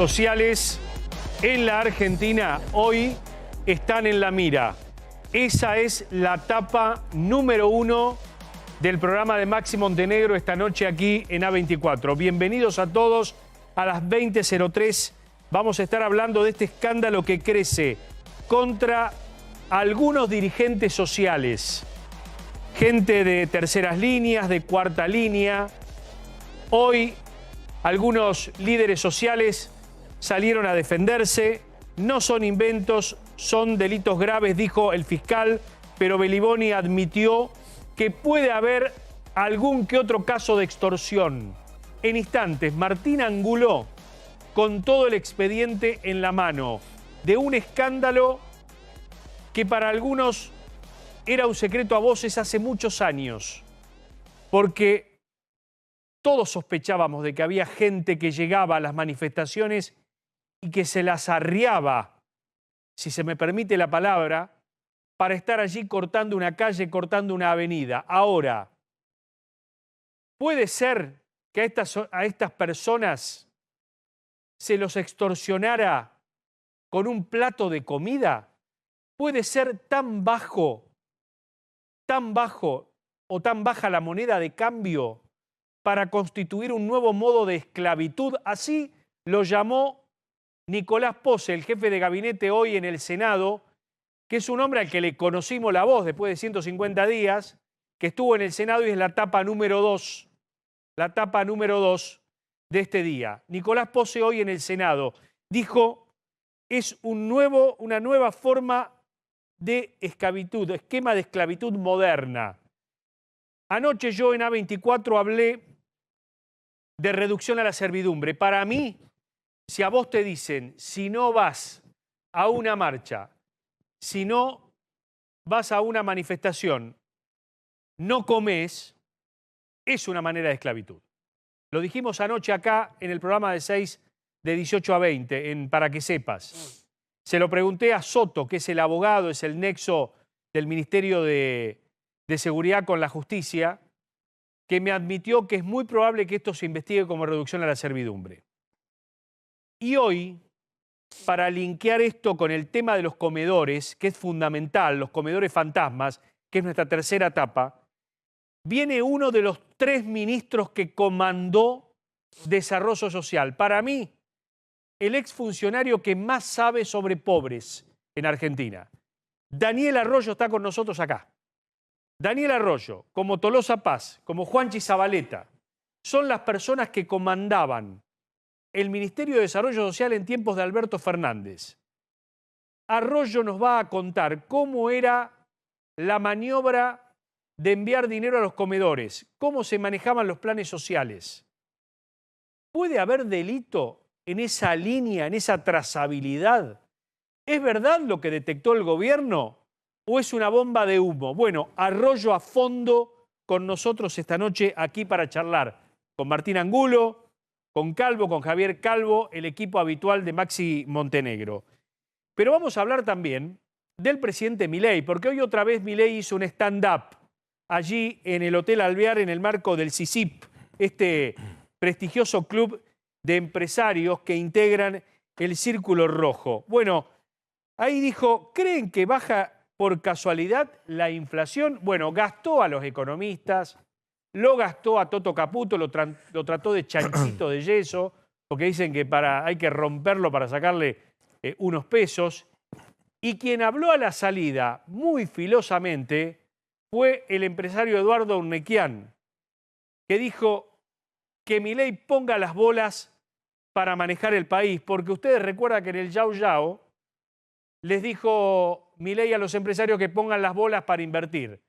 sociales en la Argentina hoy están en la mira. Esa es la tapa número 1 del programa de Maxi Montenegro esta noche aquí en A24. Bienvenidos a todos a las 20:03. Vamos a estar hablando de este escándalo que crece contra algunos dirigentes sociales, gente de terceras líneas, de cuarta línea. Hoy algunos líderes sociales salieron a defenderse. No son inventos, son delitos graves, dijo el fiscal, pero Beliboni admitió que puede haber algún que otro caso de extorsión. En instantes, Martín Angulo, con todo el expediente en la mano, de un escándalo que para algunos era un secreto a voces hace muchos años, porque todos sospechábamos de que había gente que llegaba a las manifestaciones y que se las arriaba, si se me permite la palabra, para estar allí cortando una calle, cortando una avenida. Ahora, ¿puede ser que a estas personas se los extorsionara con un plato de comida? ¿Puede ser tan bajo o tan baja la moneda de cambio para constituir un nuevo modo de esclavitud? Así lo llamó Nicolás Pose, el jefe de gabinete hoy en el Senado, que es un hombre al que le conocimos la voz después de 150 días, que estuvo en el Senado y es la tapa número 2, de este día. Nicolás Pose hoy en el Senado dijo, es una nueva forma de esclavitud, esquema de esclavitud moderna. Anoche yo en A24 hablé de reducción a la servidumbre. Para mí, si a vos te dicen, si no vas a una marcha, si no vas a una manifestación, no comés, es una manera de esclavitud. Lo dijimos anoche acá en el programa de 6 de 18 a 20, en Para que sepas. Se lo pregunté a Soto, que es el abogado, es el nexo del Ministerio de Seguridad con la Justicia, que me admitió que es muy probable que esto se investigue como reducción a la servidumbre. Y hoy, para linkear esto con el tema de los comedores, que es fundamental, los comedores fantasmas, que es nuestra tercera etapa, viene uno de los 3 ministros que comandó Desarrollo Social. Para mí, el exfuncionario que más sabe sobre pobres en Argentina. Daniel Arroyo está con nosotros acá. Daniel Arroyo, como Tolosa Paz, como Juanchi Zabaleta, son las personas que comandaban el Ministerio de Desarrollo Social en tiempos de Alberto Fernández. Arroyo nos va a contar cómo era la maniobra de enviar dinero a los comedores, cómo se manejaban los planes sociales. ¿Puede haber delito en esa línea, en esa trazabilidad? ¿Es verdad lo que detectó el gobierno o es una bomba de humo? Bueno, Arroyo a fondo con nosotros esta noche aquí para charlar con Martín Angulo, con Calvo, con Javier Calvo, el equipo habitual de Maxi Montenegro. Pero vamos a hablar también del presidente Milei, porque hoy otra vez Milei hizo un stand-up allí en el Hotel Alvear en el marco del CICIP, este prestigioso club de empresarios que integran el Círculo Rojo. Bueno, ahí dijo, ¿creen que baja por casualidad la inflación? Bueno, gastó a los economistas, lo gastó a Toto Caputo, lo trató de chanchito de yeso, porque dicen que hay que romperlo para sacarle unos pesos. Y quien habló a la salida muy filosamente fue el empresario Eduardo Urnequian, que dijo que Milei ponga las bolas para manejar el país, porque ustedes recuerdan que en el Yao Yao les dijo Milei a los empresarios que pongan las bolas para invertir.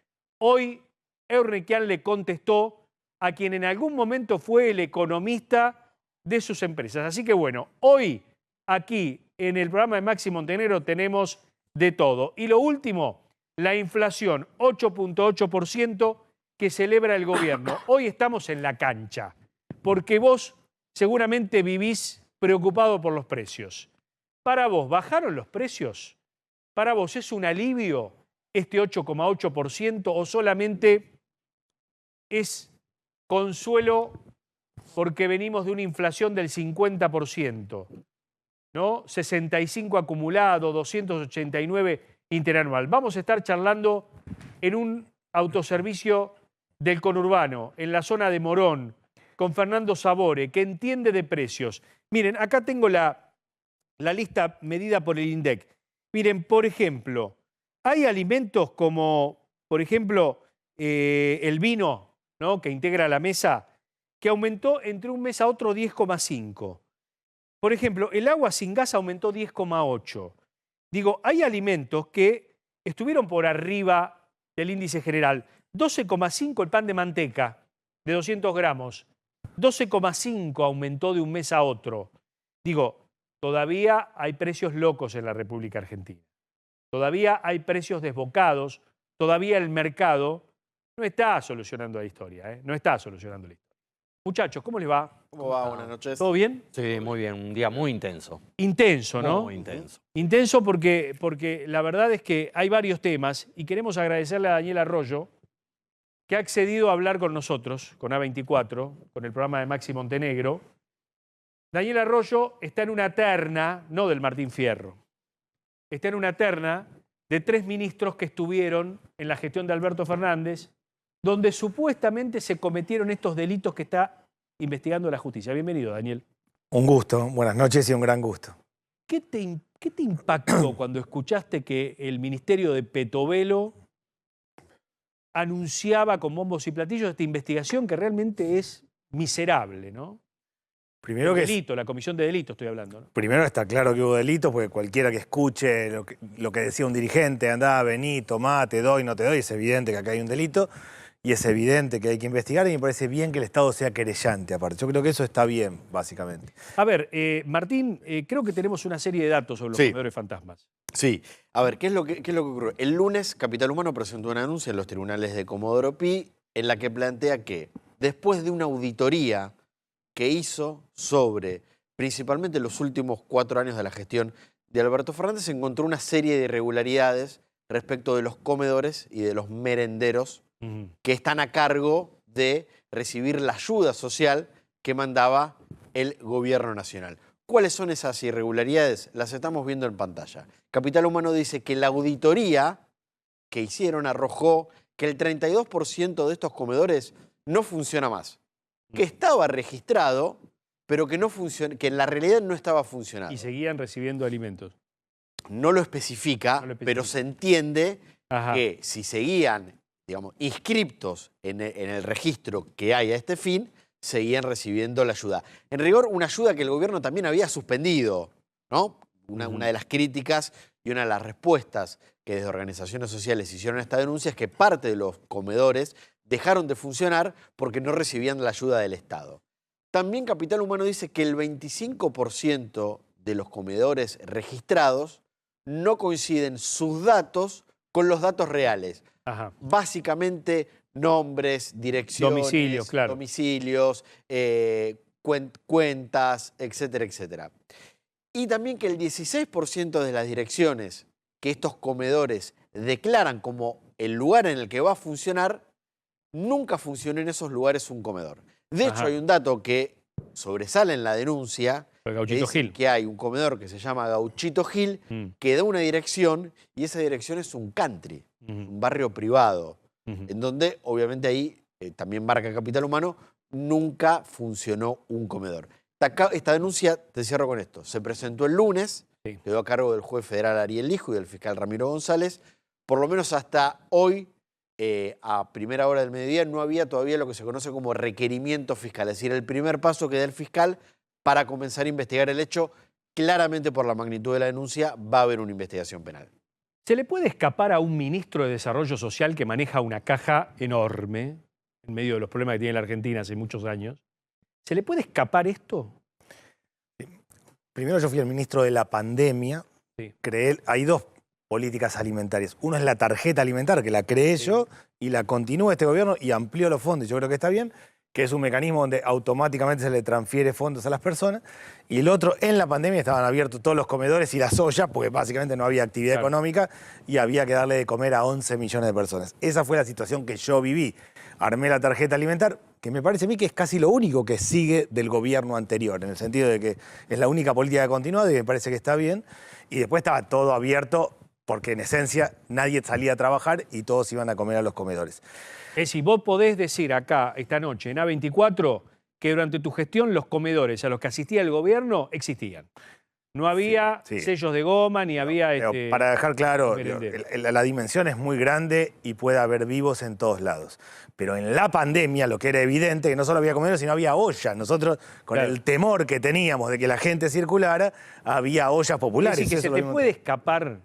Hoy Urnequian le contestó a quien en algún momento fue el economista de sus empresas. Así que bueno, hoy aquí en el programa de Maxi Montenegro tenemos de todo. Y lo último, la inflación, 8.8% que celebra el gobierno. Hoy estamos en la cancha, porque vos seguramente vivís preocupado por los precios. Para vos, ¿bajaron los precios? ¿Para vos es un alivio este 8,8% o solamente es consuelo porque venimos de una inflación del 50%? ¿no? 65 acumulado, 289 interanual. Vamos a estar charlando en un autoservicio del conurbano, en la zona de Morón, con Fernando Sabore, que entiende de precios. Miren, acá tengo la lista medida por el INDEC. Miren, por ejemplo, hay alimentos como, por ejemplo, el vino, ¿no?, que integra la mesa, que aumentó entre un mes a otro 10,5. Por ejemplo, el agua sin gas aumentó 10,8. Digo, hay alimentos que estuvieron por arriba del índice general. 12,5 el pan de manteca de 200 gramos. 12,5 aumentó de un mes a otro. Digo, todavía hay precios locos en la República Argentina. Todavía hay precios desbocados. Todavía el mercado no está solucionando la historia, ¿eh? No está solucionando la historia. Muchachos, ¿cómo les va? ¿Cómo va? Buenas noches. ¿Todo bien? Sí, muy bien. Un día muy intenso. Intenso, ¿no? Muy intenso. Intenso porque la verdad es que hay varios temas y queremos agradecerle a Daniel Arroyo, que ha accedido a hablar con nosotros, con A24, con el programa de Maxi Montenegro. Daniel Arroyo está en una terna, no del Martín Fierro, está en una terna de 3 ministros que estuvieron en la gestión de Alberto Fernández, donde supuestamente se cometieron estos delitos que está investigando la justicia. Bienvenido, Daniel. Un gusto, buenas noches y un gran gusto. ¿Qué te impactó cuando escuchaste que el Ministerio de Petovelo anunciaba con bombos y platillos esta investigación que realmente es miserable, ¿no? Primero La comisión de delito estoy hablando, ¿no? Primero está claro que hubo delitos, porque cualquiera que escuche lo que decía un dirigente, andá, vení, tomá, te doy, no te doy, es evidente que acá hay un delito y es evidente que hay que investigar, y me parece bien que el Estado sea querellante aparte. Yo creo que eso está bien, básicamente. A ver, Martín, creo que tenemos una serie de datos sobre los comedores fantasmas. Sí. A ver, ¿qué es lo que ocurrió? El lunes, Capital Humano presentó una denuncia en los tribunales de Comodoro Pi en la que plantea que después de una auditoría que hizo sobre principalmente los últimos 4 años de la gestión de Alberto Fernández, se encontró una serie de irregularidades respecto de los comedores y de los merenderos que están a cargo de recibir la ayuda social que mandaba el gobierno nacional. ¿Cuáles son esas irregularidades? Las estamos viendo en pantalla. Capital Humano dice que la auditoría que hicieron arrojó que el 32% de estos comedores no funciona más. Que estaba registrado, pero que en la realidad no estaba funcionando. Y seguían recibiendo alimentos. No lo especifica, pero se entiende que si seguían, digamos, inscriptos en el registro que hay a este fin, seguían recibiendo la ayuda. En rigor, una ayuda que el gobierno también había suspendido, ¿no? Una de las críticas y una de las respuestas que desde organizaciones sociales hicieron a esta denuncia es que parte de los comedores dejaron de funcionar porque no recibían la ayuda del Estado. También Capital Humano dice que el 25% de los comedores registrados no coinciden sus datos con los datos reales. Básicamente nombres, direcciones, domicilios, claro, domicilios, cuentas, etcétera, etcétera. Y también que el 16% de las direcciones que estos comedores declaran como el lugar en el que va a funcionar, nunca funcionó en esos lugares un comedor. De hecho, hay un dato que sobresale en la denuncia, que hay un comedor que se llama Gauchito Gil, que da una dirección, y esa dirección es un country, un barrio privado, en donde obviamente ahí, también marca Capital Humano, nunca funcionó un comedor. Esta denuncia, te cierro con esto, se presentó el lunes, quedó a cargo del juez federal Ariel Lijo y del fiscal Ramiro González. Por lo menos hasta hoy, a primera hora del mediodía, no había todavía lo que se conoce como requerimiento fiscal, es decir, el primer paso que da el fiscal para comenzar a investigar el hecho. Claramente, por la magnitud de la denuncia, va a haber una investigación penal. ¿Se le puede escapar a un ministro de Desarrollo Social que maneja una caja enorme en medio de los problemas que tiene la Argentina hace muchos años? ¿Se le puede escapar esto? Primero, yo fui el ministro de la pandemia. Hay 2 políticas alimentarias. Uno es la tarjeta alimentaria, que la creé yo y la continúa este gobierno y amplió los fondos. Yo creo que está bien, que es un mecanismo donde automáticamente se le transfiere fondos a las personas. Y el otro, en la pandemia estaban abiertos todos los comedores y las ollas, porque básicamente no había actividad económica y había que darle de comer a 11 millones de personas. Esa fue la situación que yo viví. Armé la tarjeta alimentaria, que me parece a mí que es casi lo único que sigue del gobierno anterior, en el sentido de que es la única política que ha continuado y me parece que está bien. Y después estaba todo abierto porque en esencia nadie salía a trabajar y todos iban a comer a los comedores. Es decir, vos podés decir acá, esta noche, en A24, que durante tu gestión los comedores a los que asistía el gobierno existían. No había sellos de goma, ni había... para dejar claro, la dimensión es muy grande y puede haber vivos en todos lados. Pero en la pandemia lo que era evidente que no solo había comedores, sino había ollas. Nosotros, con el temor que teníamos de que la gente circulara, había ollas populares. Es decir, que se te puede escapar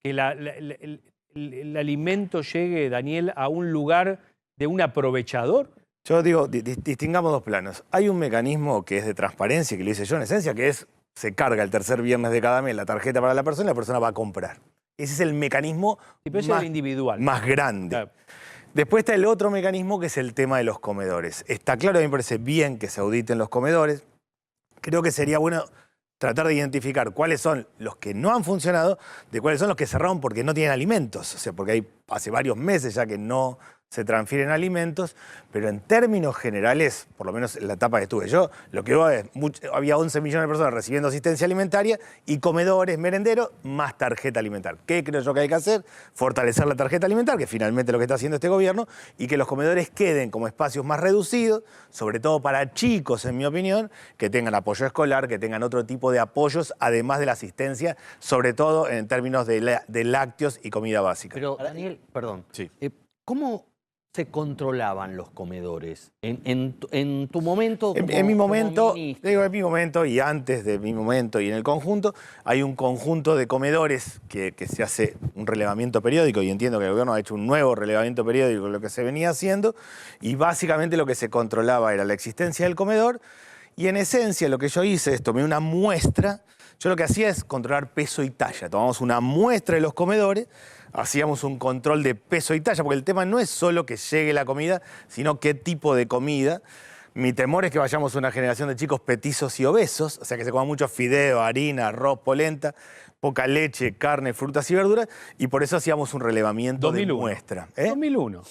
que el alimento llegue, Daniel, a un lugar de un aprovechador. Yo digo, distingamos dos planos. Hay un mecanismo que es de transparencia, que lo hice yo en esencia, que es... se carga el tercer viernes de cada mes la tarjeta para la persona y la persona va a comprar. Ese es el mecanismo más grande. Claro. Después está el otro mecanismo que es el tema de los comedores. Está claro, a mí me parece bien que se auditen los comedores. Creo que sería bueno tratar de identificar cuáles son los que no han funcionado, de cuáles son los que cerraron porque no tienen alimentos. O sea, porque hace varios meses ya que no se transfieren alimentos, pero en términos generales, por lo menos en la etapa que estuve yo, lo que veo es, había 11 millones de personas recibiendo asistencia alimentaria y comedores, merenderos, más tarjeta alimentaria. ¿Qué creo yo que hay que hacer? Fortalecer la tarjeta alimentaria, que finalmente es lo que está haciendo este gobierno, y que los comedores queden como espacios más reducidos, sobre todo para chicos, en mi opinión, que tengan apoyo escolar, que tengan otro tipo de apoyos, además de la asistencia, sobre todo en términos de lácteos y comida básica. Pero, Daniel, perdón, sí. ¿Cómo se controlaban los comedores? En tu momento, en mi momento, digo, en mi momento y antes de mi momento y en el conjunto, hay un conjunto de comedores que se hace un relevamiento periódico y entiendo que el gobierno ha hecho un nuevo relevamiento periódico de lo que se venía haciendo y básicamente lo que se controlaba era la existencia del comedor y en esencia lo que yo hice es tomé una muestra, yo lo que hacía es controlar peso y talla, tomamos una muestra de los comedores, hacíamos un control de peso y talla, porque el tema no es solo que llegue la comida, sino qué tipo de comida. Mi temor es que vayamos a una generación de chicos petizos y obesos, o sea, que se coman mucho fideo, harina, arroz, polenta, poca leche, carne, frutas y verduras, y por eso hacíamos un relevamiento 2001. De muestra. 2001.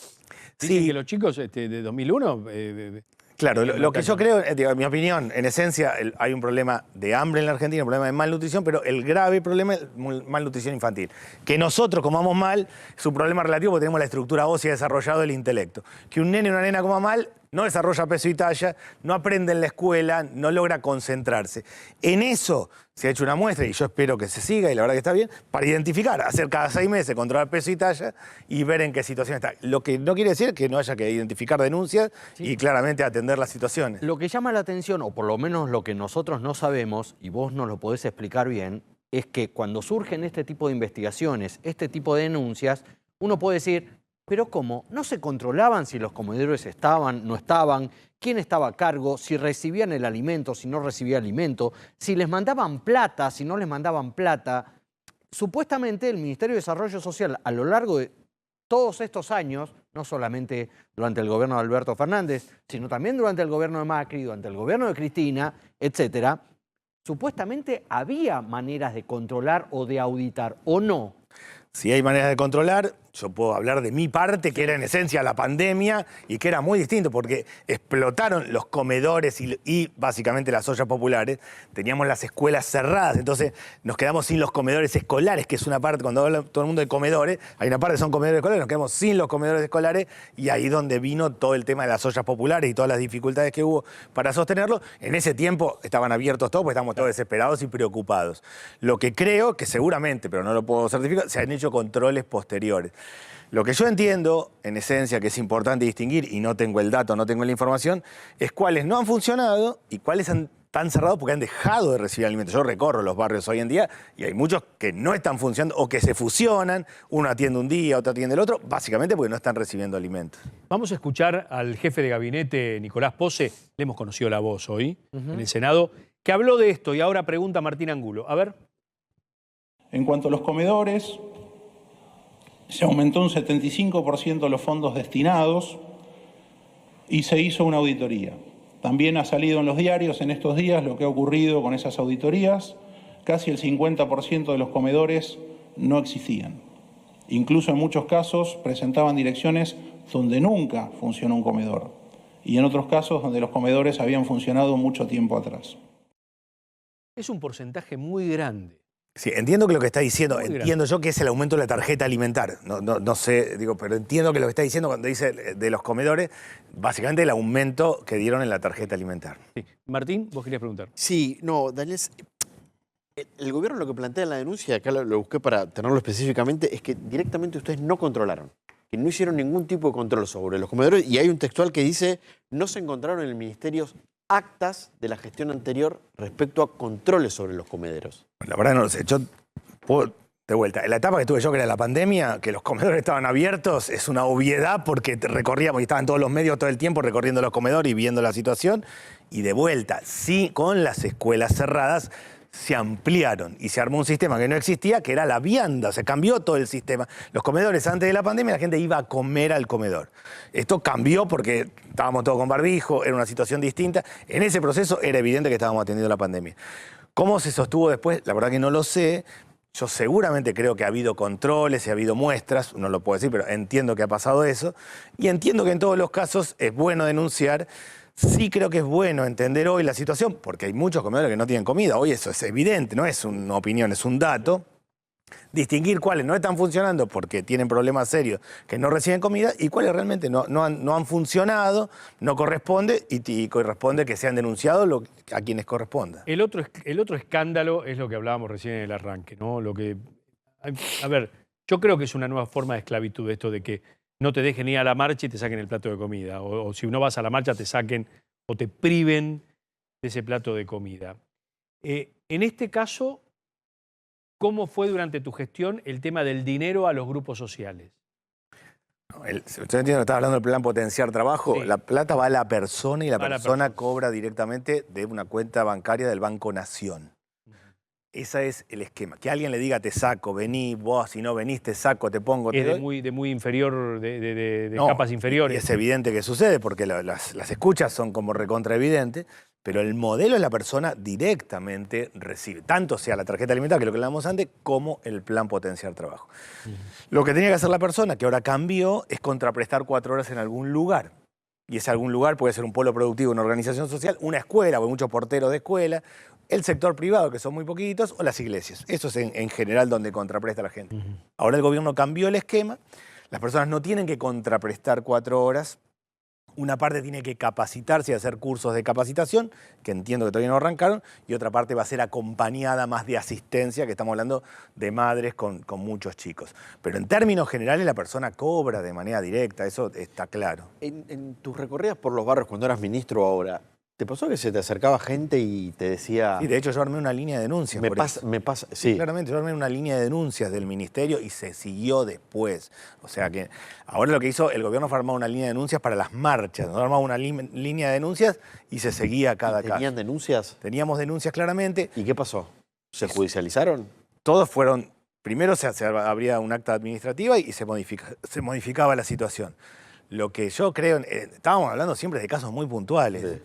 Dicen que los chicos de 2001... Claro, lo que yo creo, en mi opinión, en esencia hay un problema de hambre en la Argentina, un problema de malnutrición, pero el grave problema es malnutrición infantil. Que nosotros comamos mal es un problema relativo porque tenemos la estructura ósea desarrollada del intelecto. Que un nene o una nena coma mal no desarrolla peso y talla, no aprende en la escuela, no logra concentrarse. En eso se ha hecho una muestra, y yo espero que se siga, y la verdad que está bien, para identificar, hacer cada 6 meses, controlar peso y talla y ver en qué situación está. Lo que no quiere decir que no haya que identificar denuncias y claramente atender las situaciones. Lo que llama la atención, o por lo menos lo que nosotros no sabemos, y vos nos lo podés explicar bien, es que cuando surgen este tipo de investigaciones, este tipo de denuncias, uno puede decir... Pero ¿cómo? ¿No se controlaban si los comedores estaban, no estaban? ¿Quién estaba a cargo? ¿Si recibían el alimento, si no recibía alimento? ¿Si les mandaban plata, si no les mandaban plata? Supuestamente el Ministerio de Desarrollo Social a lo largo de todos estos años, no solamente durante el gobierno de Alberto Fernández, sino también durante el gobierno de Macri, durante el gobierno de Cristina, etcétera, supuestamente había maneras de controlar o de auditar, ¿o no? Si hay maneras de controlar, yo puedo hablar de mi parte, que era en esencia la pandemia y que era muy distinto porque explotaron los comedores y básicamente las ollas populares. Teníamos las escuelas cerradas, entonces nos quedamos sin los comedores escolares, que es una parte, cuando habla todo el mundo de comedores, hay una parte que son comedores escolares, nos quedamos sin los comedores escolares y ahí donde vino todo el tema de las ollas populares y todas las dificultades que hubo para sostenerlo. En ese tiempo estaban abiertos todos, porque estábamos todos desesperados y preocupados. Lo que creo que seguramente, pero no lo puedo certificar, se han hecho controles posteriores. Lo que yo entiendo, en esencia, que es importante distinguir, y no tengo el dato, no tengo la información, es cuáles no han funcionado y cuáles están cerrados porque han dejado de recibir alimentos. Yo recorro los barrios hoy en día y hay muchos que no están funcionando o que se fusionan, uno atiende un día, otro atiende el otro, básicamente porque no están recibiendo alimentos. Vamos a escuchar al jefe de gabinete, Nicolás Posse, le hemos conocido la voz hoy en el Senado, que habló de esto y ahora pregunta Martín Angulo. A ver. En cuanto a los comedores, se aumentó un 75% los fondos destinados y se hizo una auditoría. También ha salido en los diarios en estos días lo que ha ocurrido con esas auditorías. Casi el 50% de los comedores no existían. Incluso en muchos casos presentaban direcciones donde nunca funcionó un comedor. y en otros casos donde los comedores habían funcionado mucho tiempo atrás. Es un porcentaje muy grande. Sí, entiendo que lo que está diciendo, Muy grande. entiendo yo que es el aumento de la tarjeta alimentaria. No sé, digo, pero entiendo que lo que está diciendo cuando dice de los comedores, básicamente el aumento que dieron en la tarjeta alimentaria. Sí. Martín, vos querías preguntar. Sí, no, Daniel, el gobierno lo que plantea en la denuncia, acá lo busqué para tenerlo específicamente, es que directamente ustedes no controlaron, que no hicieron ningún tipo de control sobre los comedores, y hay un textual que dice, no se encontraron en el ministerio actas de la gestión anterior respecto a controles sobre los comederos. La verdad no lo sé. Yo puedo, de vuelta, en la etapa que tuve yo, que era la pandemia, que los comedores estaban abiertos, es una obviedad porque recorríamos y estaban todos los medios todo el tiempo recorriendo los comedores y viendo la situación. Y de vuelta, sí, con las escuelas cerradas, se ampliaron y se armó un sistema que no existía, que era la vianda. Se cambió todo el sistema. Los comedores antes de la pandemia, la gente iba a comer al comedor. Esto cambió porque estábamos todos con barbijo, era una situación distinta. En ese proceso era evidente que estábamos atendiendo la pandemia. ¿Cómo se sostuvo después? La verdad que no lo sé. Yo seguramente creo que ha habido controles y ha habido muestras, no lo puedo decir, pero entiendo que ha pasado eso. Y entiendo que en todos los casos es bueno denunciar. Sí creo que es bueno entender hoy la situación, porque hay muchos comedores que no tienen comida. Hoy eso es evidente, no es una opinión, es un dato. Distinguir cuáles no están funcionando porque tienen problemas serios que no reciben comida y cuáles realmente no han funcionado, no corresponde y corresponde que sean denunciados a quienes corresponda. El otro escándalo es lo que hablábamos recién en el arranque, ¿no? A ver, yo creo que es una nueva forma de esclavitud esto de que no te dejen ir a la marcha y te saquen el plato de comida. O si no vas a la marcha te saquen o te priven de ese plato de comida. En este caso, ¿cómo fue durante tu gestión el tema del dinero a los grupos sociales? Usted entiende que estaba hablando del plan potenciar trabajo. Sí. La plata va a la persona y la Va a la persona persona. cobra directamente de una cuenta bancaria del Banco Nación. Ese es el esquema. Que alguien le diga te saco, vení, vos si no venís te saco, te pongo, te Es doy. de muy inferior, de No, capas y inferiores. es evidente que sucede porque las escuchas son como recontra evidentes, pero el modelo es la persona directamente recibe, tanto sea la tarjeta alimentaria, que es lo que hablamos antes, como el plan potenciar trabajo. Lo que tenía que hacer la persona, que ahora cambió, es contraprestar 4 horas en algún lugar. Y ese algún lugar puede ser un polo productivo, una organización social, una escuela, o hay muchos porteros de escuela, el sector privado, que son muy poquitos, o las iglesias. Eso es en general donde contrapresta la gente. Ahora el gobierno cambió el esquema, las personas no tienen que contraprestar 4 horas, una parte tiene que capacitarse y hacer cursos de capacitación, que entiendo que todavía no arrancaron, y otra parte va a ser acompañada más de asistencia, que estamos hablando de madres con muchos chicos. Pero en términos generales la persona cobra de manera directa, eso está claro. En tus recorridas por los barrios cuando eras ministro ahora, ¿te pasó que se te acercaba gente y te decía... Sí, de hecho yo armé una línea de denuncias. Me pasa, sí. Claramente, yo armé una línea de denuncias del ministerio y se siguió después. O sea que ahora lo que hizo el gobierno fue armar una línea de denuncias para las marchas. Nos armaba una línea de denuncias y se seguía cada caso. ¿Tenían denuncias? Teníamos denuncias claramente. ¿Y qué pasó? ¿Se judicializaron? Todos fueron... Primero se abría un acta administrativa y se modificaba la situación. Lo que yo creo... estábamos hablando siempre de casos muy puntuales. Sí.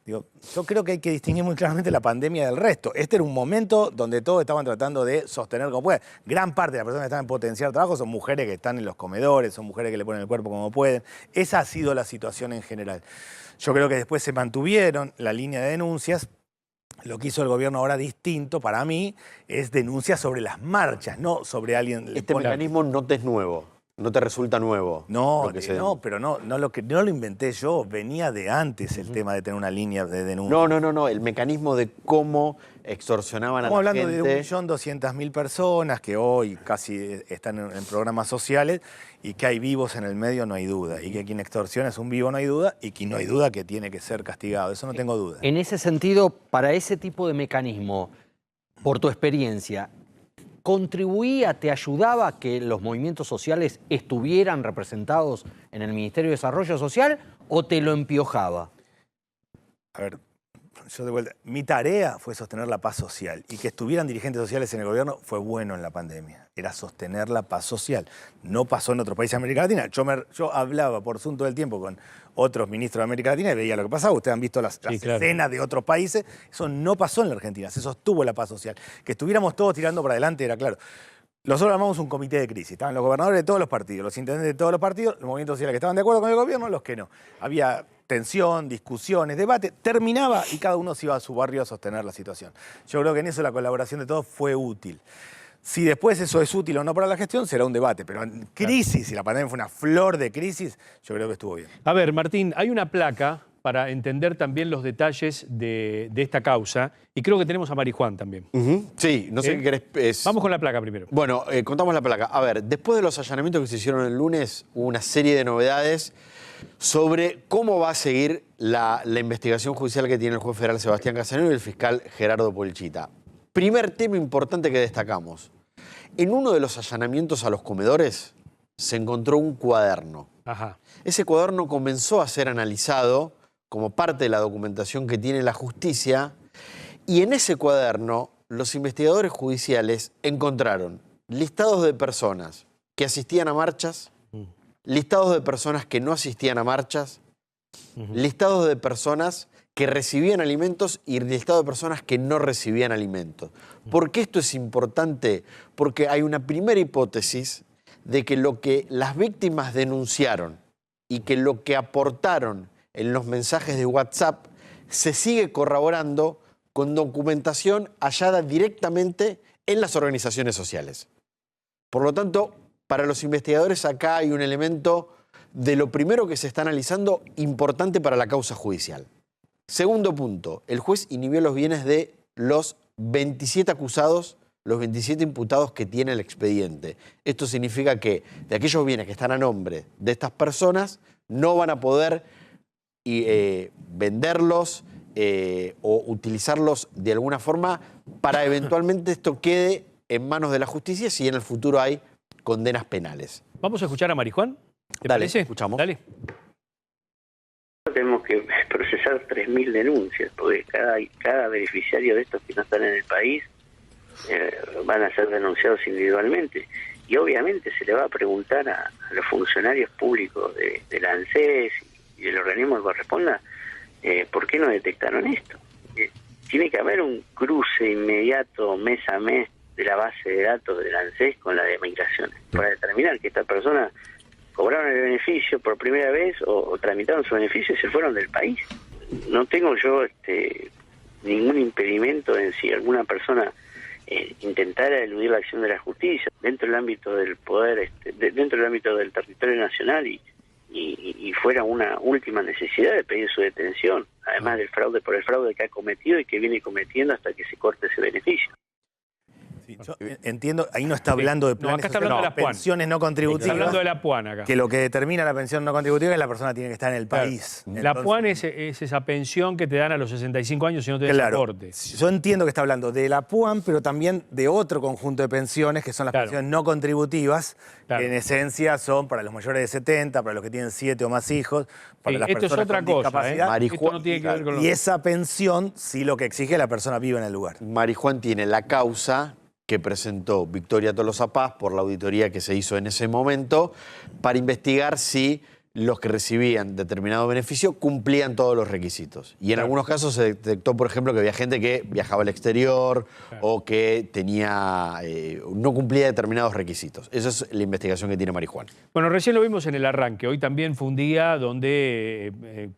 Digo, yo creo que hay que distinguir muy claramente la pandemia del resto. Este era un momento donde todos estaban tratando de sostener como pueden. Gran parte de las personas que están en potenciar trabajo son mujeres que están en los comedores, son mujeres que le ponen el cuerpo como pueden. Esa ha sido la situación en general. Yo creo que después se mantuvieron la línea de denuncias. Lo que hizo el gobierno ahora distinto, para mí, es denuncias sobre las marchas, no sobre alguien... Este mecanismo no te es nuevo, no te resulta nuevo. No, pero no lo inventé yo, venía de antes el tema de tener una línea de denuncia. No, el mecanismo de cómo extorsionaban a la gente. Estamos hablando de 1.200.000 personas que hoy casi están en programas sociales y que hay vivos en el medio, no hay duda. Y que quien extorsiona es un vivo, no hay duda, y que no hay duda que tiene que ser castigado. Eso no tengo duda. En ese sentido, para ese tipo de mecanismo, por tu experiencia, ¿contribuía, te ayudaba a que los movimientos sociales estuvieran representados en el Ministerio de Desarrollo Social o te lo empiojaba? A ver, yo de vuelta, mi tarea fue sostener la paz social y que estuvieran dirigentes sociales en el gobierno fue bueno en la pandemia. Era sostener la paz social. No pasó en otros países de América Latina. Yo hablaba por Zoom todo el tiempo con otros ministros de América Latina y veía lo que pasaba. Ustedes han visto las escenas de otros países. Eso no pasó en la Argentina. Se sostuvo la paz social. Que estuviéramos todos tirando para adelante era claro. Nosotros armamos un comité de crisis. Estaban los gobernadores de todos los partidos, los intendentes de todos los partidos, los movimientos sociales que estaban de acuerdo con el gobierno, los que no. Había tensión, discusiones, debate. Terminaba y cada uno se iba a su barrio a sostener la situación. Yo creo que en eso la colaboración de todos fue útil. Si después eso es útil o no para la gestión, será un debate. Pero en crisis, y la pandemia fue una flor de crisis, yo creo que estuvo bien. A ver, Martín, hay una placa para entender también los detalles de esta causa. Y creo que tenemos a Marijuán también. Sí, no sé qué querés... Vamos con la placa primero. Bueno, contamos la placa. A ver, después de los allanamientos que se hicieron el lunes, hubo una serie de novedades sobre cómo va a seguir la investigación judicial que tiene el juez federal Sebastián Casanero y el fiscal Gerardo Polchita. Primer tema importante que destacamos. En uno de los allanamientos a los comedores se encontró un cuaderno. Ajá. Ese cuaderno comenzó a ser analizado como parte de la documentación que tiene la justicia, y en ese cuaderno los investigadores judiciales encontraron listados de personas que asistían a marchas, listados de personas que no asistían a marchas, listados de personas que recibían alimentos y listados de personas que no recibían alimentos. ¿Por qué esto es importante? Porque hay una primera hipótesis de que lo que las víctimas denunciaron y que lo que aportaron en los mensajes de WhatsApp se sigue corroborando con documentación hallada directamente en las organizaciones sociales. Por lo tanto, para los investigadores acá hay un elemento de lo primero que se está analizando importante para la causa judicial. Segundo punto, el juez inhibió los bienes de los 27 acusados, los 27 imputados que tiene el expediente. Esto significa que de aquellos bienes que están a nombre de estas personas no van a poder venderlos o utilizarlos de alguna forma para eventualmente esto quede en manos de la justicia si en el futuro hay condenas penales. Vamos a escuchar a Marijuán. ¿Te Dale, parece? escuchamos. Dale. Tenemos que procesar 3.000 denuncias, porque cada beneficiario de estos que no están en el país van a ser denunciados individualmente. Y obviamente se le va a preguntar a los funcionarios públicos de la ANSES y del organismo que corresponda, ¿por qué no detectaron esto? Tiene que haber un cruce inmediato, mes a mes, de la base de datos de la ANSES con la de Migraciones, para determinar que estas personas cobraron el beneficio por primera vez o tramitaron su beneficio y se fueron del país. No tengo yo ningún impedimento en si alguna persona intentara eludir la acción de la justicia dentro del ámbito del poder, dentro del ámbito del territorio nacional y fuera una última necesidad de pedir su detención, además del fraude por el fraude que ha cometido y que viene cometiendo hasta que se corte ese beneficio. Sí, yo entiendo, ahí no está hablando de planes acá está hablando de la PUAN. pensiones no contributivas. Está hablando de la PUAN acá. Que lo que determina la pensión no contributiva es que la persona tiene que estar en el país. La PUAN es esa pensión que te dan a los 65 años si no te das aporte. Yo entiendo que está hablando de la PUAN, pero también de otro conjunto de pensiones, que son las pensiones no contributivas, que en esencia son para los mayores de 70, para los que tienen 7 o más hijos, para las esto personas es otra con cosa, discapacidad. Esto no tiene que ver con lo... Y esa pensión, sí, lo que exige es que la persona viva en el lugar. Marijuán tiene la causa que presentó Victoria Tolosa Paz por la auditoría que se hizo en ese momento para investigar si los que recibían determinado beneficio cumplían todos los requisitos. Y en algunos casos se detectó, por ejemplo, que había gente que viajaba al exterior o que tenía no cumplía determinados requisitos. Esa es la investigación que tiene Marijuán. Bueno, recién lo vimos en el arranque. Hoy también fue un día donde,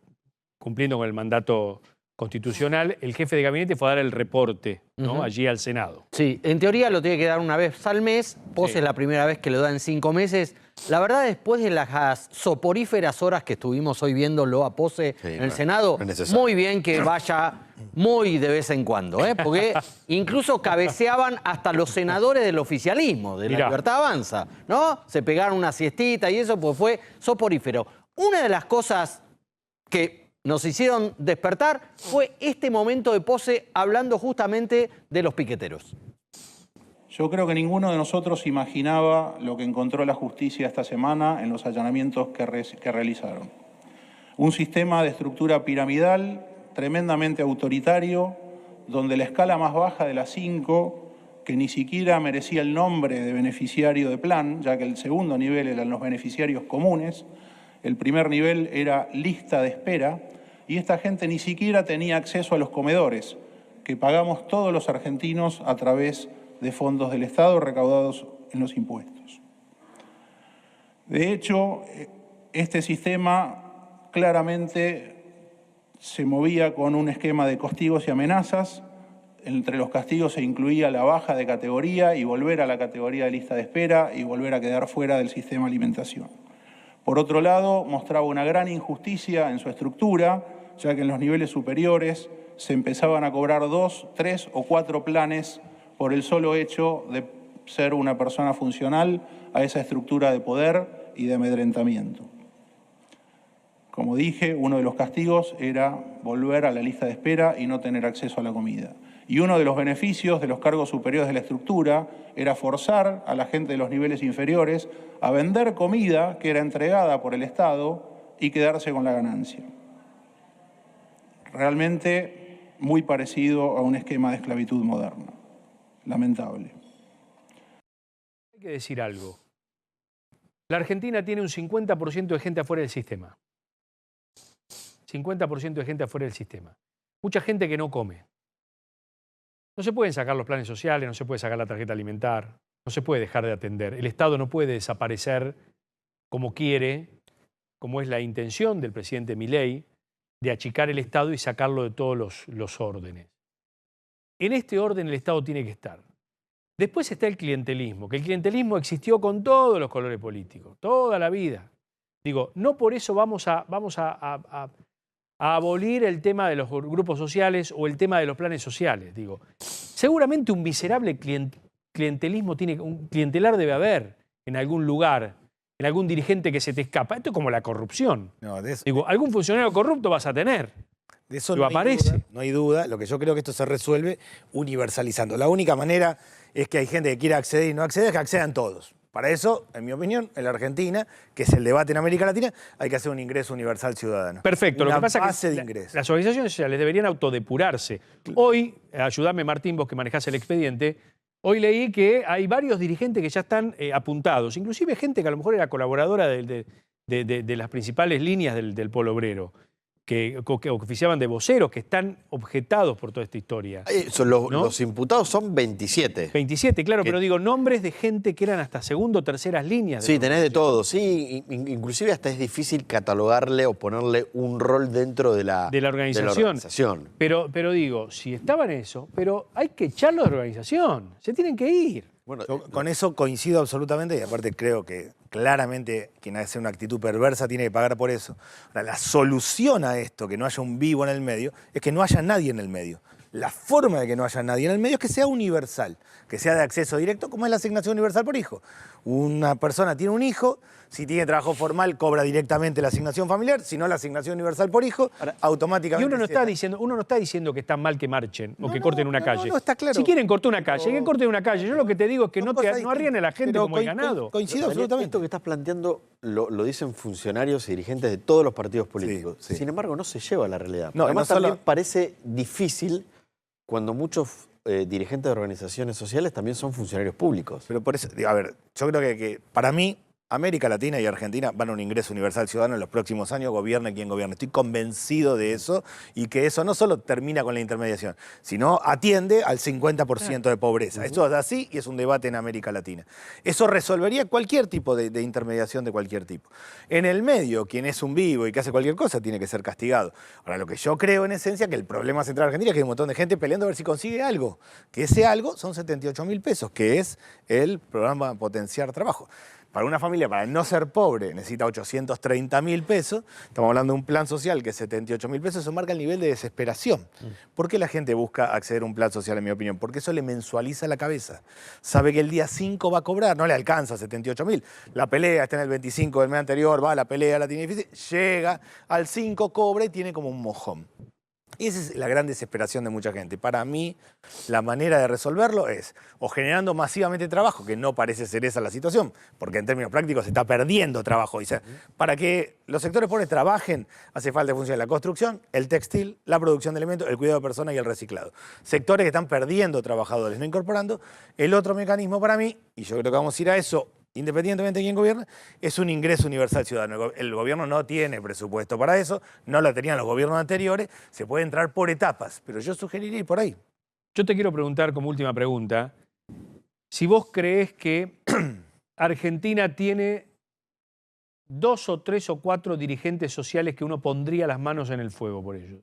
cumpliendo con el mandato constitucional, el jefe de gabinete fue a dar el reporte, ¿no? Allí al Senado. Sí, en teoría lo tiene que dar una vez al mes. Pose es la primera vez que lo da en 5 meses. La verdad, después de las soporíferas horas que estuvimos hoy viéndolo a Pose en el Senado, muy bien que vaya muy de vez en cuando, porque incluso cabeceaban hasta los senadores del oficialismo, de la Libertad Avanza, ¿no? Se pegaron una siestita y eso pues fue soporífero. Una de las cosas que nos hicieron despertar fue este momento de Pose hablando justamente de los piqueteros. Yo creo que ninguno de nosotros imaginaba lo que encontró la justicia esta semana en los allanamientos que realizaron. Un sistema de estructura piramidal tremendamente autoritario, donde la escala más baja de las 5, que ni siquiera merecía el nombre de beneficiario de plan, ya que el segundo nivel eran los beneficiarios comunes, el primer nivel era lista de espera, y esta gente ni siquiera tenía acceso a los comedores, que pagamos todos los argentinos a través de fondos del Estado recaudados en los impuestos. De hecho, este sistema claramente se movía con un esquema de castigos y amenazas. Entre los castigos se incluía la baja de categoría y volver a la categoría de lista de espera y volver a quedar fuera del sistema de alimentación. Por otro lado, mostraba una gran injusticia en su estructura, ya que en los niveles superiores se empezaban a cobrar 2, 3 o 4 planes por el solo hecho de ser una persona funcional a esa estructura de poder y de amedrentamiento. Como dije, uno de los castigos era volver a la lista de espera y no tener acceso a la comida. Y uno de los beneficios de los cargos superiores de la estructura era forzar a la gente de los niveles inferiores a vender comida que era entregada por el Estado y quedarse con la ganancia. Realmente muy parecido a un esquema de esclavitud moderna. Lamentable. Hay que decir algo. La Argentina tiene un 50% de gente afuera del sistema. 50% de gente afuera del sistema. Mucha gente que no come. No se pueden sacar los planes sociales, no se puede sacar la tarjeta alimentar, no se puede dejar de atender. El Estado no puede desaparecer como quiere, como es la intención del presidente Milei, de achicar el Estado y sacarlo de todos los órdenes. En este orden el Estado tiene que estar. Después está el clientelismo, que el clientelismo existió con todos los colores políticos, toda la vida. Digo, no por eso vamos a abolir el tema de los grupos sociales o el tema de los planes sociales. Digo, seguramente un miserable clientelismo un clientelar debe haber en algún lugar, en algún dirigente que se te escapa. Esto es como la corrupción. No, de eso, digo, algún funcionario corrupto vas a tener. de eso no aparece. No hay duda. Lo que yo creo que esto se resuelve universalizando. La única manera es que hay gente que quiera acceder y no accede, es que accedan todos. Para eso, en mi opinión, en la Argentina, que es el debate en América Latina, hay que hacer un ingreso universal ciudadano. Perfecto. Lo que pasa es que las organizaciones sociales deberían autodepurarse. Hoy, ayúdame Martín, vos que manejás el expediente, hoy leí que hay varios dirigentes que ya están apuntados, inclusive gente que a lo mejor era colaboradora de las principales líneas del Polo Obrero, que oficiaban de voceros, que están objetados por toda esta historia. ¿no? ¿No? Los imputados son 27. 27, claro, pero digo, nombres de gente que eran hasta segundo o terceras líneas. Sí, tenés de todo. Sí, inclusive hasta es difícil catalogarle o ponerle un rol dentro de la organización. Pero digo, si estaba en eso, pero hay que echarlo de la organización. Se tienen que ir. Bueno, yo con eso coincido absolutamente y aparte creo que claramente quien hace una actitud perversa tiene que pagar por eso. Ahora, la solución a esto, que no haya un vivo en el medio, es que no haya nadie en el medio. La forma de que no haya nadie en el medio es que sea universal, que sea de acceso directo, como es la asignación universal por hijo. Una persona tiene un hijo, si tiene trabajo formal cobra directamente la asignación familiar, si no la asignación universal por hijo, automáticamente... Y uno no está diciendo que está mal que marchen o que corten una calle. No, está claro. Si quieren cortar una calle, que corten una calle. Yo lo que te digo es que no arríen a la gente como el ganado. Coincido Daniel, absolutamente. esto que estás planteando lo dicen funcionarios y dirigentes de todos los partidos políticos. Sí. Sin embargo, no se lleva a la realidad. No, además, no solo... también parece difícil cuando muchos dirigentes de organizaciones sociales también son funcionarios públicos. Pero por eso, a ver, yo creo que para mí América Latina y Argentina van a un ingreso universal ciudadano en los próximos años, gobierne quien gobierne. Estoy convencido de eso y que eso no solo termina con la intermediación, sino atiende al 50% de pobreza. Eso es así y es un debate en América Latina. Eso resolvería cualquier tipo de intermediación de cualquier tipo. En el medio, quien es un vivo y que hace cualquier cosa tiene que ser castigado. Ahora, lo que yo creo en esencia que el problema central de Argentina es que hay un montón de gente peleando a ver si consigue algo. Que ese algo son 78.000 pesos, que es el programa Potenciar Trabajo. Para una familia, para no ser pobre, necesita 830.000 pesos. Estamos hablando de un plan social que es 78.000 pesos. Eso marca el nivel de desesperación. ¿Por qué la gente busca acceder a un plan social, en mi opinión? Porque eso le mensualiza la cabeza. Sabe que el día 5 va a cobrar, no le alcanza 78.000. La pelea está en el 25 del mes anterior, va a la pelea, la tiene difícil, llega al 5, cobra y tiene como un mojón. Y esa es la gran desesperación de mucha gente. Para mí, la manera de resolverlo es o generando masivamente trabajo, que no parece ser esa la situación, porque en términos prácticos se está perdiendo trabajo. O sea, para que los sectores pobres trabajen, hace falta funcionar la construcción, el textil, la producción de elementos, el cuidado de personas y el reciclado. Sectores que están perdiendo trabajadores, no incorporando. El otro mecanismo para mí, y yo creo que vamos a ir a eso, independientemente de quién gobierne, es un ingreso universal ciudadano. El gobierno no tiene presupuesto para eso, no lo tenían los gobiernos anteriores, se puede entrar por etapas, pero yo sugeriría ir por ahí. Yo te quiero preguntar como última pregunta, si vos creés que Argentina tiene 2 o 3 o 4 dirigentes sociales que uno pondría las manos en el fuego por ellos.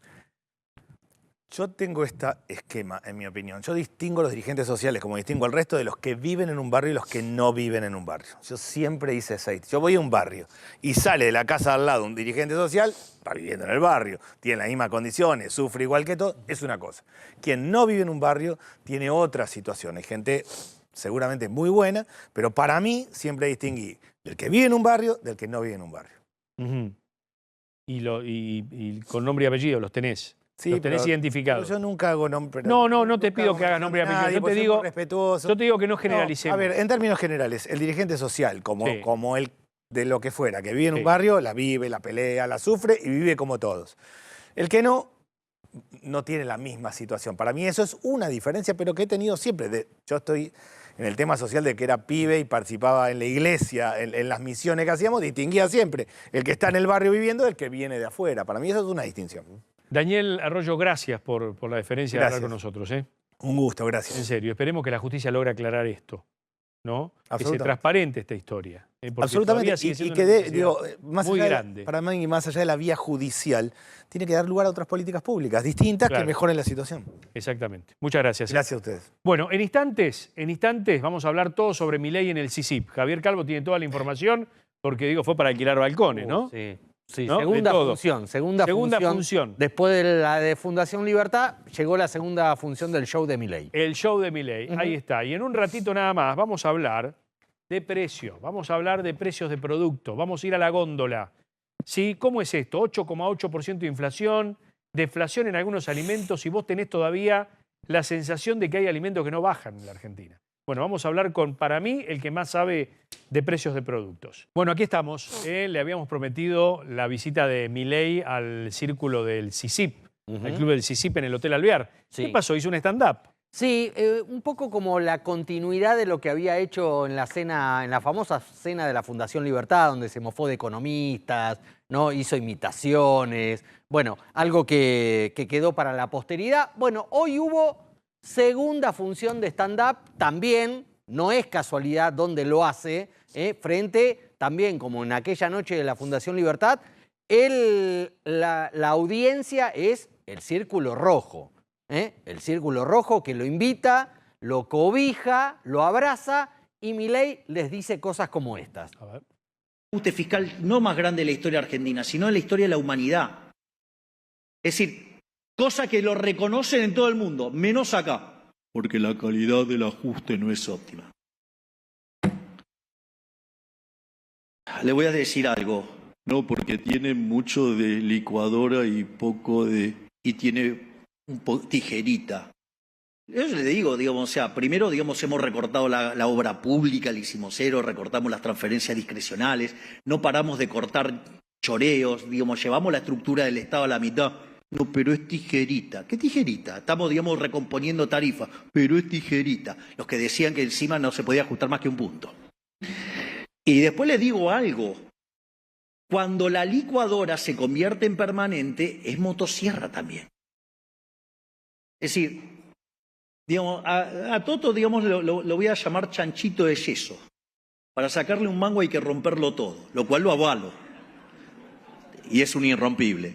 Yo tengo este esquema, en mi opinión. Yo distingo a los dirigentes sociales, como distingo al resto de los que viven en un barrio y los que no viven en un barrio. Yo siempre hice ese. Yo voy a un barrio y sale de la casa al lado un dirigente social, está viviendo en el barrio, tiene las mismas condiciones, sufre igual que todo, es una cosa. Quien no vive en un barrio tiene otra situación. Hay gente seguramente muy buena, pero para mí siempre distinguí del que vive en un barrio del que no vive en un barrio. Y con nombre y apellido los tenés. Sí, los tenés identificados. Yo nunca hago nombre. No te pido que hagas nombre y apellido. Yo te digo que no generalicemos. A ver, en términos generales, el dirigente social, como el de lo que fuera, que vive en un barrio, la vive, la pelea, la sufre y vive como todos. El que no tiene la misma situación. Para mí eso es una diferencia, pero que he tenido siempre. Yo estoy en el tema social de que era pibe y participaba en la iglesia, en las misiones que hacíamos, distinguía siempre el que está en el barrio viviendo del que viene de afuera. Para mí eso es una distinción. Daniel Arroyo, gracias por la deferencia de hablar con nosotros. Un gusto, gracias. En serio, esperemos que la justicia logre aclarar esto, ¿no? Que sea transparente esta historia. Absolutamente, y que digo, muy grande. Para mí, más allá de la vía judicial, tiene que dar lugar a otras políticas públicas distintas que mejoren la situación. Exactamente. Muchas gracias. Gracias a ustedes. Bueno, en instantes vamos a hablar todo sobre Milei en el CICIP. Javier Calvo tiene toda la información porque, fue para alquilar balcones, ¿no? Sí, ¿no? segunda función. Después de la de Fundación Libertad, llegó la segunda función del show de Milei. El show de Milei, ahí está. Y en un ratito nada más vamos a hablar de precios, vamos a hablar de precios de productos, vamos a ir a la góndola. ¿Sí? ¿Cómo es esto? 8,8% de inflación, deflación en algunos alimentos y vos tenés todavía la sensación de que hay alimentos que no bajan en la Argentina. Bueno, vamos a hablar con, para mí, el que más sabe de precios de productos. Bueno, aquí estamos. Le habíamos prometido la visita de Milei al círculo del CICIP, al club del CICIP en el Hotel Alvear. ¿Qué pasó? ¿Hizo un stand-up? Sí, un poco como la continuidad de lo que había hecho en la famosa cena de la Fundación Libertad, donde se mofó de economistas, ¿no? Hizo imitaciones. Bueno, algo que quedó para la posteridad. Bueno, hoy hubo segunda función de stand-up, también, no es casualidad donde lo hace, frente, también como en aquella noche de la Fundación Libertad, la audiencia es el Círculo Rojo. El Círculo Rojo que lo invita, lo cobija, lo abraza y Milei les dice cosas como estas. A ver. Ajuste fiscal no más grande de la historia argentina, sino de la historia de la humanidad. Es decir, cosa que lo reconocen en todo el mundo, menos acá. Porque la calidad del ajuste no es óptima. Le voy a decir algo. No, porque tiene mucho de licuadora y poco de... y tiene tijerita. Yo le digo, digamos, o sea, primero, digamos, hemos recortado la obra pública, le hicimos cero, recortamos las transferencias discrecionales, no paramos de cortar choreos, digamos, llevamos la estructura del Estado a la mitad. No, pero es tijerita. ¿Qué tijerita? Estamos, digamos, recomponiendo tarifas, pero es tijerita. Los que decían que encima no se podía ajustar más que un punto. Y después les digo algo. Cuando la licuadora se convierte en permanente, es motosierra también. Es decir, digamos, a Toto, digamos, lo voy a llamar chanchito de yeso. Para sacarle un mango hay que romperlo todo, lo cual lo avalo. Y es un irrompible.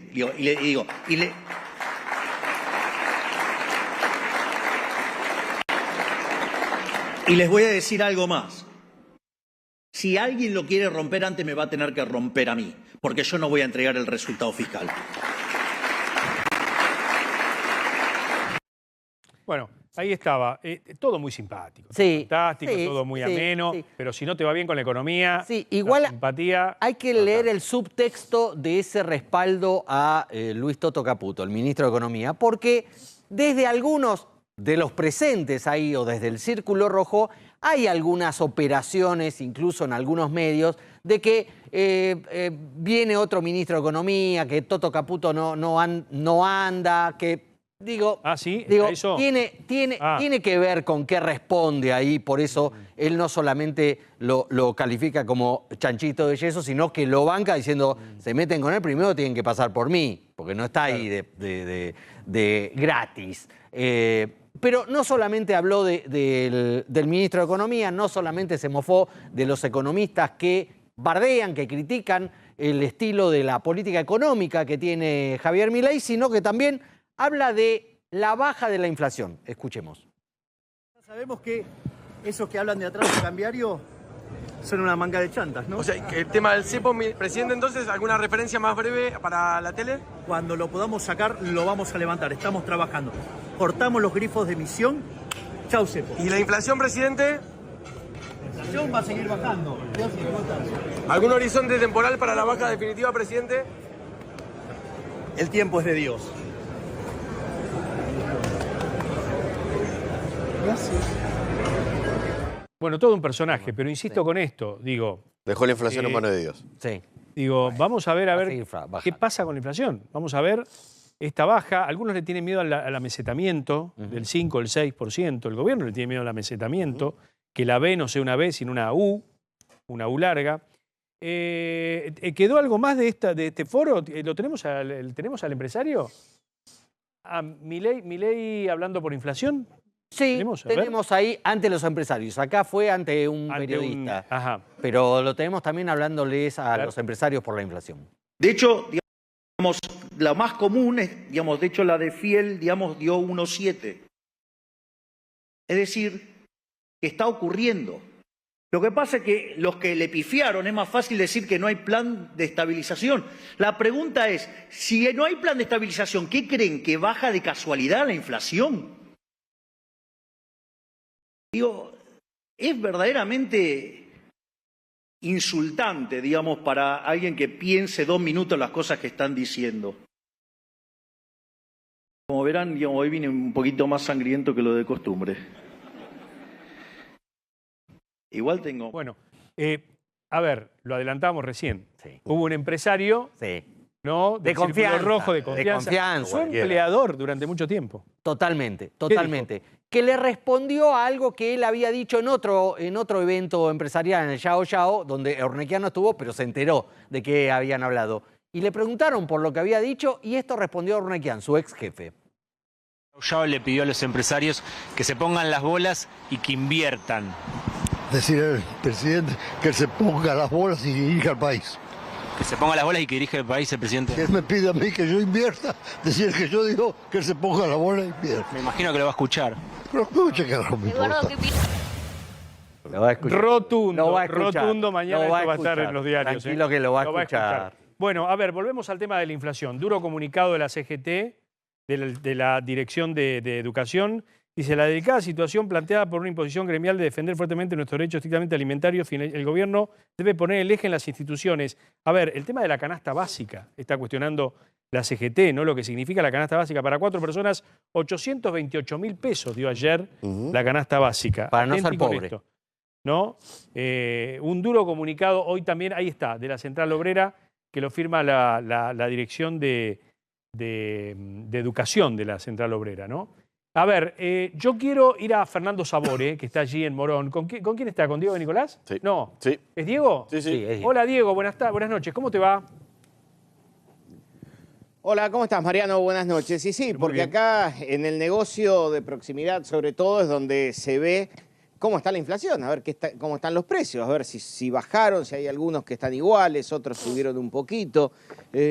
Y les voy a decir algo más. Si alguien lo quiere romper antes, me va a tener que romper a mí, porque yo no voy a entregar el resultado fiscal. Bueno, ahí estaba. Todo muy simpático. Sí, fantástico, todo muy ameno. Sí. Pero si no te va bien con la economía, igual la simpatía... Hay que leer el subtexto de ese respaldo a Luis Toto Caputo, el ministro de Economía, porque desde algunos de los presentes ahí o desde el Círculo Rojo hay algunas operaciones, incluso en algunos medios, de que viene otro ministro de Economía, que Toto Caputo no anda, que... Digo, ¿eso? Tiene que ver con qué responde ahí, por eso él no solamente lo califica como chanchito de yeso, sino que lo banca diciendo, se meten con él, primero tienen que pasar por mí, porque no está ahí de gratis. Pero no solamente habló del ministro de Economía, no solamente se mofó de los economistas que bardean, que critican el estilo de la política económica que tiene Javier Milei, sino que también habla de la baja de la inflación. Escuchemos. Sabemos que esos que hablan de atraso cambiario son una manga de chantas, ¿no? O sea, el tema del cepo, presidente, entonces, ¿alguna referencia más breve para la tele? Cuando lo podamos sacar, lo vamos a levantar. Estamos trabajando. Cortamos los grifos de emisión. Chau, cepo. ¿Y la inflación, presidente? La inflación va a seguir bajando. ¿Algún horizonte temporal para la baja definitiva, presidente? El tiempo es de Dios. Bueno, todo un personaje, pero insisto con esto, digo... Dejó la inflación en manos de Dios. Sí. Digo, vamos a ver bajando. qué pasa con la inflación. Vamos a ver esta baja. Algunos le tienen miedo al amesetamiento del 5, el 6%. El gobierno le tiene miedo al amesetamiento, que la B no sea una B, sino una U larga. ¿Quedó algo más de este foro? ¿Lo tenemos al empresario? ¿A Milei hablando por inflación? Sí, tenemos ahí ante los empresarios. Acá fue ante un periodista. Ajá. Pero lo tenemos también hablándoles a los empresarios por la inflación. De hecho, digamos, la más común es, digamos, de hecho la de Fiel, digamos, dio 1,7. Es decir, que está ocurriendo. Lo que pasa es que los que le pifiaron, es más fácil decir que no hay plan de estabilización. La pregunta es, si no hay plan de estabilización, ¿qué creen? ¿Que baja de casualidad la inflación? Digo, es verdaderamente insultante, digamos, para alguien que piense 2 minutos las cosas que están diciendo. Como verán, digamos, hoy vine un poquito más sangriento que lo de costumbre. Igual tengo... Bueno, a ver, lo adelantamos recién. Sí. Hubo un empresario... Sí. ¿No? De confianza. Rojo, de confianza. Fue empleador durante mucho tiempo. Totalmente, totalmente. Que le respondió a algo que él había dicho en otro evento empresarial, en el Yao Yao, donde Ornequian no estuvo, pero se enteró de que habían hablado. Y le preguntaron por lo que había dicho y esto respondió Ornequian, su ex jefe. Yao le pidió a los empresarios que se pongan las bolas y que inviertan. Decir al presidente que se ponga las bolas y dirija al país. Que se ponga las bolas y que dirige el país el presidente. Que él me pide a mí que yo invierta, decir que yo digo que él se ponga la bola y invierta. Me imagino que lo va a escuchar. Pero escuche que no me importa. Lo va a escuchar. Rotundo, lo va a escuchar. rotundo, mañana Lo esto va a estar en los diarios. Tranquilo que lo va a escuchar. Bueno, a ver, volvemos al tema de la inflación. Duro comunicado de la CGT, de la Dirección de Educación. Dice, la delicada situación planteada por una imposición gremial de defender fuertemente nuestros derechos estrictamente alimentarios, el gobierno debe poner el eje en las instituciones. A ver, el tema de la canasta básica está cuestionando la CGT, ¿no? Lo que significa la canasta básica. Para 4 personas, 828.000 pesos dio ayer la canasta básica. Para no ser Atenti con pobre. esto, ¿no? Un duro comunicado hoy también, ahí está, de la Central Obrera, que lo firma la Dirección de Educación de la Central Obrera, ¿no? A ver, yo quiero ir a Fernando Sabore, que está allí en Morón. ¿Con quién está? ¿Con Diego y Nicolás? Sí. No. Sí. ¿Es Diego? Sí, sí. Sí, es Diego. Hola, Diego. Buenas noches. ¿Cómo te va? Hola, ¿cómo estás, Mariano? Buenas noches. Sí, porque acá en el negocio de proximidad, sobre todo, es donde se ve cómo está la inflación, a ver cómo están los precios, a ver si bajaron, si hay algunos que están iguales, otros subieron un poquito.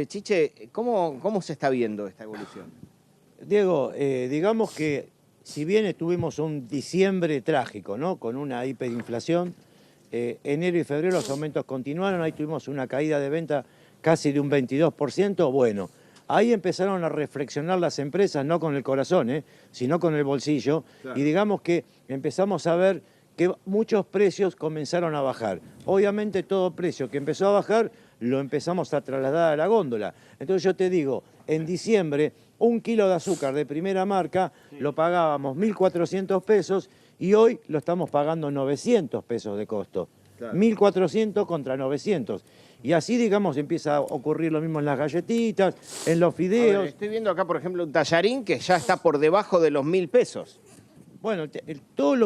Chiche, ¿cómo se está viendo esta evolución? Diego, digamos que si bien tuvimos un diciembre trágico, ¿no? Con una hiperinflación, enero y febrero los aumentos continuaron, ahí tuvimos una caída de venta casi de un 22%, bueno, ahí empezaron a reflexionar las empresas, no con el corazón, sino con el bolsillo, claro. Y digamos que empezamos a ver que muchos precios comenzaron a bajar. Obviamente todo precio que empezó a bajar lo empezamos a trasladar a la góndola. Entonces yo te digo, en diciembre 1 kilo de azúcar de primera marca lo pagábamos 1.400 pesos y hoy lo estamos pagando 900 pesos de costo. Claro. 1.400 contra 900. Y así, digamos, empieza a ocurrir lo mismo en las galletitas, en los fideos. A ver, estoy viendo acá, por ejemplo, un tallarín que ya está por debajo de los 1.000 pesos. Bueno, todo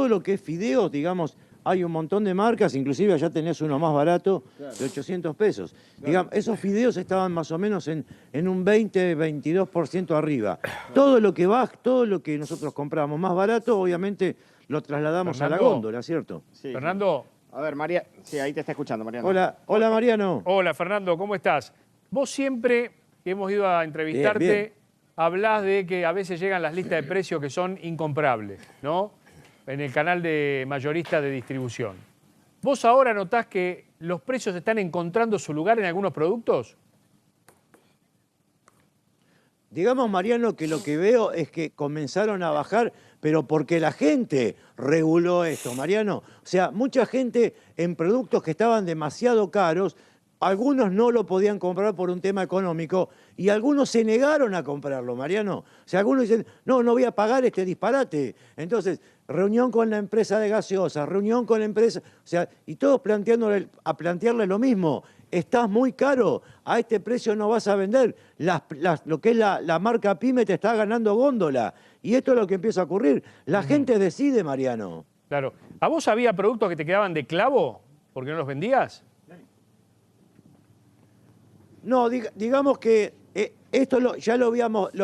lo que es fideos, digamos, hay un montón de marcas, inclusive allá tenés uno más barato de 800 pesos. Digamos, esos fideos estaban más o menos en un 20-22% arriba. Todo lo que nosotros compramos más barato, obviamente lo trasladamos a la góndola, ¿cierto? Sí. Fernando. A ver, María, sí, ahí te está escuchando, Mariano. Hola Mariano. Hola, Fernando, ¿cómo estás? Vos siempre que hemos ido a entrevistarte, Bien. hablás de que a veces llegan las listas de precios que son incomprables, ¿no? En el canal de mayorista de distribución. ¿Vos ahora notás que los precios están encontrando su lugar en algunos productos? Digamos, Mariano, que lo que veo es que comenzaron a bajar, pero porque la gente reguló esto, Mariano. O sea, mucha gente en productos que estaban demasiado caros, algunos no lo podían comprar por un tema económico y algunos se negaron a comprarlo, Mariano. O sea, algunos dicen, no voy a pagar este disparate. Entonces, reunión con la empresa de gaseosas, reunión con la empresa, o sea, y todos plantearle lo mismo. Estás muy caro, a este precio no vas a vender. Lo que es la marca PYME te está ganando góndola. Y esto es lo que empieza a ocurrir. La gente decide, Mariano. Claro. ¿A vos había productos que te quedaban de clavo porque no los vendías? No, digamos que esto ya lo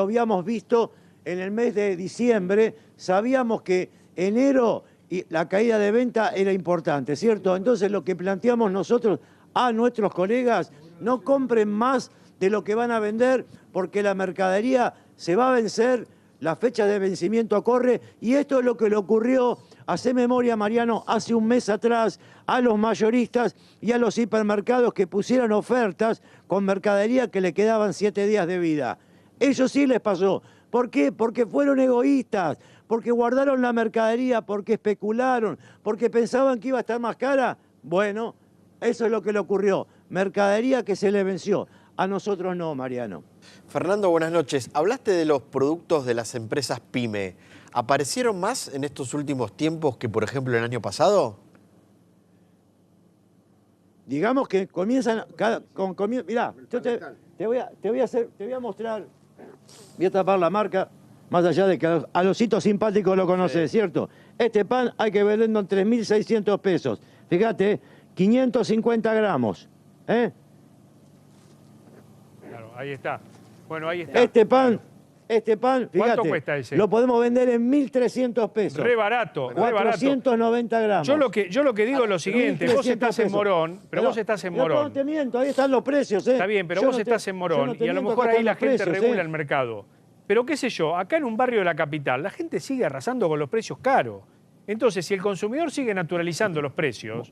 habíamos visto en el mes de diciembre. Sabíamos que enero y la caída de venta era importante, ¿cierto? Entonces lo que planteamos nosotros a nuestros colegas, no compren más de lo que van a vender porque la mercadería se va a vencer, la fecha de vencimiento corre y esto es lo que le ocurrió, hacé memoria Mariano, hace un mes atrás a los mayoristas y a los hipermercados que pusieron ofertas con mercadería que le quedaban 7 días de vida. Ellos sí les pasó. ¿Por qué? Porque fueron egoístas, porque guardaron la mercadería, porque especularon, porque pensaban que iba a estar más cara. Bueno, eso es lo que le ocurrió. Mercadería que se le venció. A nosotros no, Mariano. Fernando, buenas noches. Hablaste de los productos de las empresas PYME. ¿Aparecieron más en estos últimos tiempos que, por ejemplo, el año pasado? Digamos que comienzan... Mirá, yo te voy a mostrar... Voy a tapar la marca, más allá de que a los hitos simpáticos lo conoces, ¿cierto? Este pan hay que venderlo en 3.600 pesos. Fíjate, 550 gramos. Claro, ahí está. Bueno, ahí está. Este pan, fíjate, ¿cuánto cuesta ese? Lo podemos vender en 1.300 pesos. Re barato, 490 gramos. Yo lo que digo es lo siguiente, vos estás en Morón, pero vos estás en Morón. No te miento, ahí están los precios. Está bien, pero vos estás en Morón y a lo mejor ahí la gente regula el mercado. Pero qué sé yo, acá en un barrio de la capital, la gente sigue arrasando con los precios caros. Entonces, si el consumidor sigue naturalizando los precios,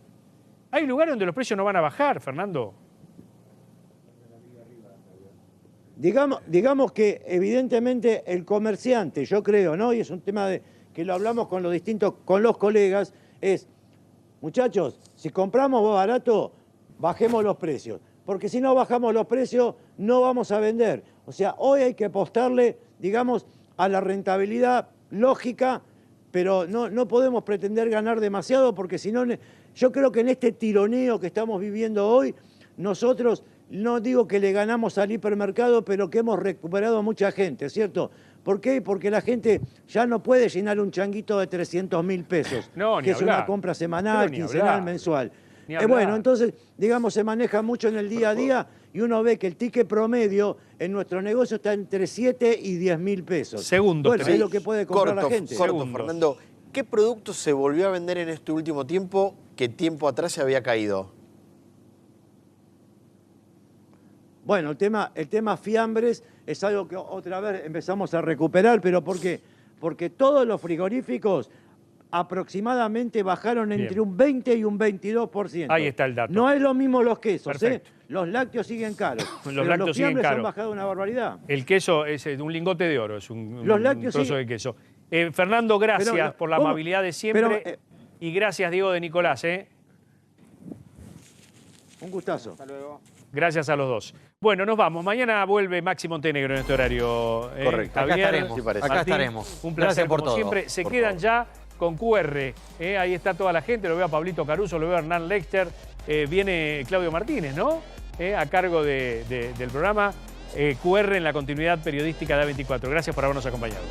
hay lugares donde los precios no van a bajar, Fernando. Digamos que evidentemente el comerciante, yo creo, ¿no? Y es un tema que lo hablamos con los colegas, es, muchachos, si compramos barato, bajemos los precios. Porque si no bajamos los precios, no vamos a vender. O sea, hoy hay que apostarle, digamos, a la rentabilidad lógica, pero no podemos pretender ganar demasiado porque si no, yo creo que en este tironeo que estamos viviendo hoy, nosotros... No digo que le ganamos al hipermercado, pero que hemos recuperado a mucha gente, ¿cierto? ¿Por qué? Porque la gente ya no puede llenar un changuito de 300.000 pesos, que es una compra semanal, quincenal, mensual. Bueno, entonces, digamos, se maneja mucho en el día a día y uno ve que el ticket promedio en nuestro negocio está entre 7 y 10.000 pesos. Segundos. Bueno, es lo que puede comprar la gente. Corto, Fernando. ¿Qué producto se volvió a vender en este último tiempo que tiempo atrás se había caído? Bueno, el tema fiambres es algo que otra vez empezamos a recuperar, pero ¿por qué? Porque todos los frigoríficos aproximadamente bajaron entre un 20 y un 22%. Ahí está el dato. No es lo mismo los quesos, ¿eh? Los lácteos siguen caros. Los fiambres han bajado una barbaridad. El queso es un lingote de oro, es un trozo de queso. Fernando, gracias por la amabilidad de siempre. Y gracias, Diego de Nicolás. Un gustazo. Hasta luego. Gracias a los dos. Bueno, nos vamos. Mañana vuelve Maxi Montenegro en este horario. Correcto. Javier, acá estaremos. Un placer, Gracias por como todo. siempre. Se quedan ya con QR. Ahí está toda la gente. Lo veo a Pablito Caruso, lo veo a Hernán Lexter. Viene Claudio Martínez, ¿no? A cargo del programa. QR en la continuidad periodística de A24. Gracias por habernos acompañado.